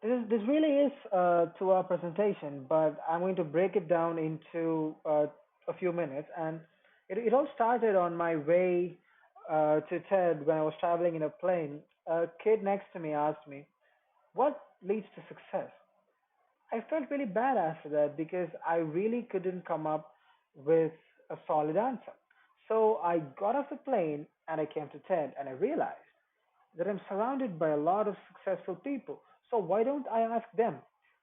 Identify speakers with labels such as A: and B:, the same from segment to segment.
A: This really is to our presentation, but I'm going to break it down into a few minutes. And it all started on my way to TED when I was traveling in a plane. A kid next to me asked me, "What leads to success?" I felt really bad after that because I really couldn't come up with a solid answer. So I got off the plane and I came to TED and I realized that I'm surrounded by a lot of successful people. So why don't I ask them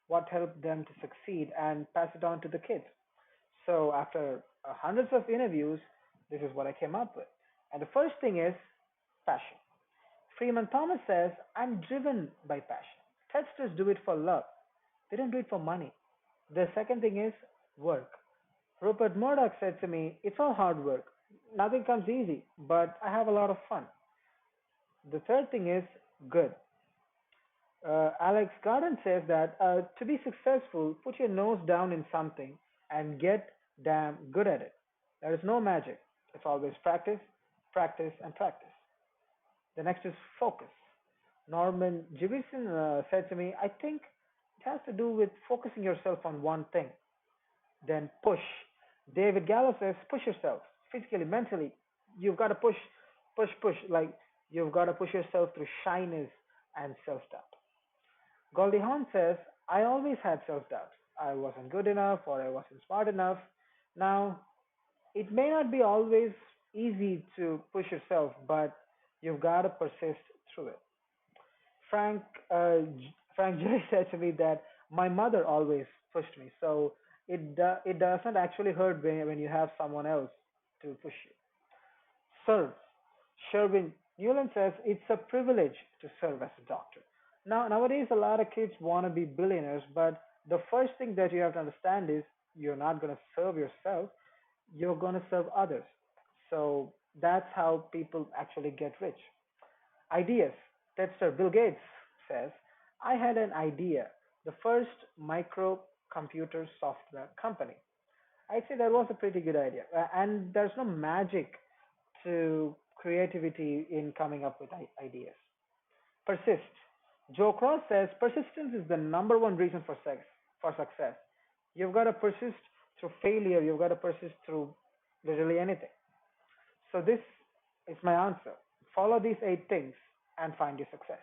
A: what helped them to succeed and pass it on to the kids? So after hundreds of interviews, this is what I came up with. And the first thing is passion. Freeman Thomas says, I'm driven by passion. Tedsters do it for love. They don't do it for money. The second thing is work. Rupert Murdoch said to me, it's all hard work. Nothing comes easy, but I have a lot of fun. The third thing is good. Alex Garden says that to be successful, put your nose down in something and get damn good at it. There is no magic. It's always practice, practice, and practice. The next is focus. Norman Jewison said to me, I think it has to do with focusing yourself on one thing. Then push. David Gallo says, push yourself physically, mentally. You've got to push, push, push. Like you've got to push yourself through shyness and self doubt. Goldie Hawn says, I always had self doubt. I wasn't good enough or I wasn't smart enough. Now, it may not be always easy to push yourself, but you've got to persist through it. Frank Frank J said to me that my mother always pushed me, so it doesn't actually hurt when you have someone else to push you. Serve. Sherwin Newland says it's a privilege to serve as a doctor. Now nowadays a lot of kids want to be billionaires, but the first thing that you have to understand is you're not going to serve yourself, you're going to serve others. So that's how people actually get rich. Ideas. Tedster Bill Gates says, I had an idea, the first microcomputer software company. I'd say that was a pretty good idea. And there's no magic to creativity in coming up with ideas. Persist. Joe Cross says persistence is the number one reason for success. You've got to persist through failure. You've got to persist through literally anything. So this is my answer. Follow these eight things and find your success.